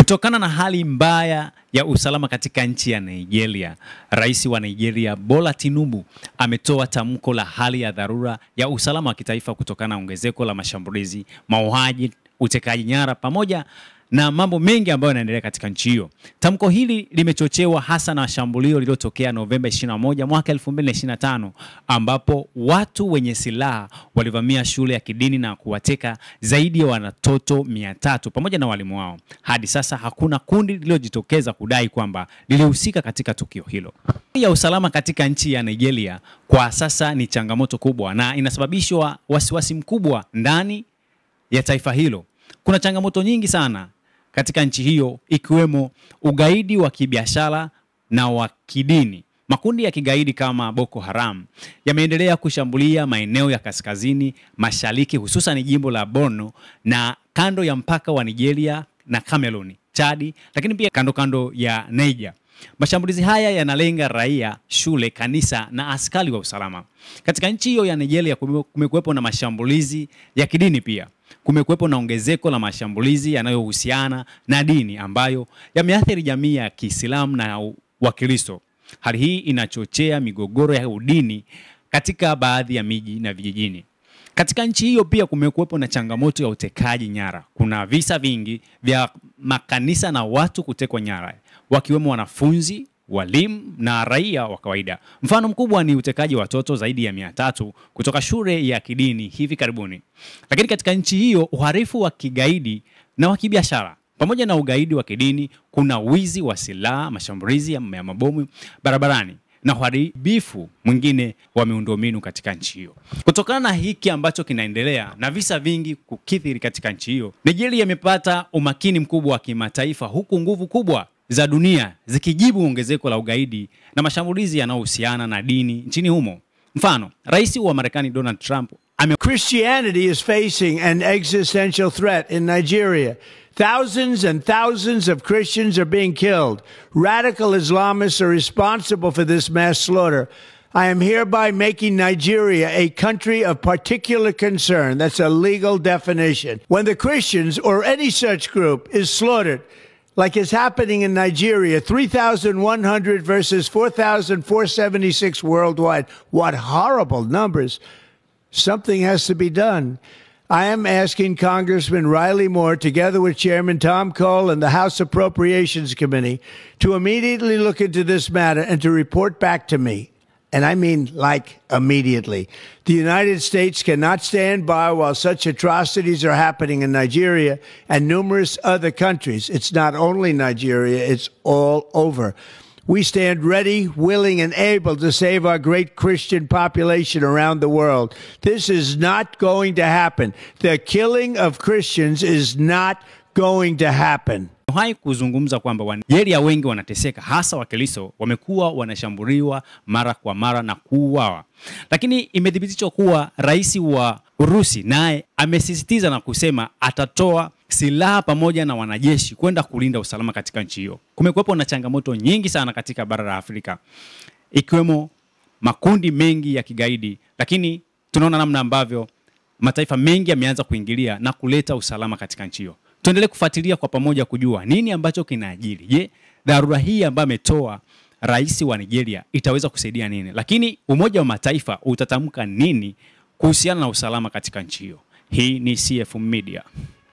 Kutokana na hali mbaya ya usalama katika nchi ya Nigeria, Rais wa Nigeria Bola Tinubu ametoa tamko la hali ya dharura ya usalama wa kitaifa kutokana na ongezeko la mashambulizi, mauaji, utekaji nyara pamoja na mambo mengi ambayo yanaendelea katika nchi hiyo. Tamko hili limechochewa hasa na shambulio lililotokea Novemba 21 mwaka 2025 ambapo watu wenye silaha walivamia shule ya kidini na kuwateka zaidi ya watoto 300 pamoja na walimu wao. Hadi sasa hakuna kundi lililojitokeza kudai kwamba lilihusika katika tukio hilo. Hali ya usalama katika nchi ya Nigeria kwa sasa ni changamoto kubwa na inasababishwa wasiwasi mkubwa ndani ya taifa hilo. Kuna changamoto nyingi sana katika nchi hiyo ikiwemo ugaidi wa kibiashara na wa kidini. Makundi ya kigaidi kama Boko Haram yameendelea kushambulia maeneo ya kaskazini mashariki hususan jimbo la Borno na kando ya mpaka wa Nigeria na Cameroon, Chad, lakini pia kando ya Niger. Mashambulizi haya yanalenga raia, shule, kanisa na askari wa usalama. Katika nchi hiyo ya Nigeria kumekuwepo na mashambulizi ya kidini pia. Kumekuwepo na ongezeko la mashambulizi yanayohusiana na dini ambayo yameathiri jamii ya Kiislamu na Wakristo. Hali hii inachochea migogoro ya udini katika baadhi ya miji na vijijini. Katika nchi hiyo pia kumekuwepo na changamoto ya utekaji nyara. Kuna visa vingi vya makanisa na watu kutekwa nyara, wakiwemo wanafunzi, walimu na raia wa kawaida. Mfano mkubwa ni utekaji wa watoto zaidi ya 300 kutoka shule ya kidini hivi karibuni. Lakini katika nchi hiyo uhalifu wa kigaidi na wa kibiashara pamoja na ugaidi wa kidini, kuna wizi wa silaha, mashambulizi ya mabomu barabarani na uharibifu mwingine wa miundombinu katika nchi hiyo. Kutokana na hiki ambacho kinaendelea na visa vingi kukithiri katika nchi hiyo, Nigeria imepata umakini mkubwa wa kimataifa huku nguvu kubwa za dunia zikijibu ongezeko la ugaidi na mashambulizi yanayohusiana na dini nchini humo. Mfano, Rais wa Marekani Donald Trump Christianity is facing an existential threat in Nigeria. Thousands and thousands of Christians are being killed. Radical Islamists are responsible for this mass slaughter. I am hereby making Nigeria a country of particular concern. That's a legal definition. When the Christians or any such group is slaughtered, like is happening in Nigeria, 3,100 versus 4,476 worldwide. What horrible numbers. Something has to be done. I am asking Congressman Riley Moore, together with Chairman Tom Cole and the House Appropriations Committee, to immediately look into this matter and to report back to me. And I mean, like, immediately. The United States cannot stand by while such atrocities are happening in Nigeria and numerous other countries. It's not only Nigeria, it's all over. We stand ready, willing, and able to save our great Christian population around the world. This is not going to happen. The killing of Christians is not going to happen. Hai kuzungumza kwamba Wanigeria wengi wanateseka, hasa Wakristo wamekuwa wanashambuliwa mara kwa mara na kuuawa. Lakini imethibitishwa kuwa rais wa Urusi naye amesisitiza na kusema atatoa silaha pamoja na wanajeshi kwenda kulinda usalama katika nchi hiyo. Kumekuwepo na changamoto nyingi sana katika bara la Afrika, ikiwemo makundi mengi ya kigaidi, lakini tunaona namna ambavyo mataifa mengi yameanza kuingilia na kuleta usalama katika nchi hiyo. Tuendelee kufuatilia kwa pamoja kujua nini ambacho kinaajiri. Je, dharura hii ambayo ametoa rais wa Nigeria itaweza kusaidia nini? Lakini Umoja wa Mataifa utatamka nini kuhusiana na usalama katika nchi hiyo? Hii ni CF Media.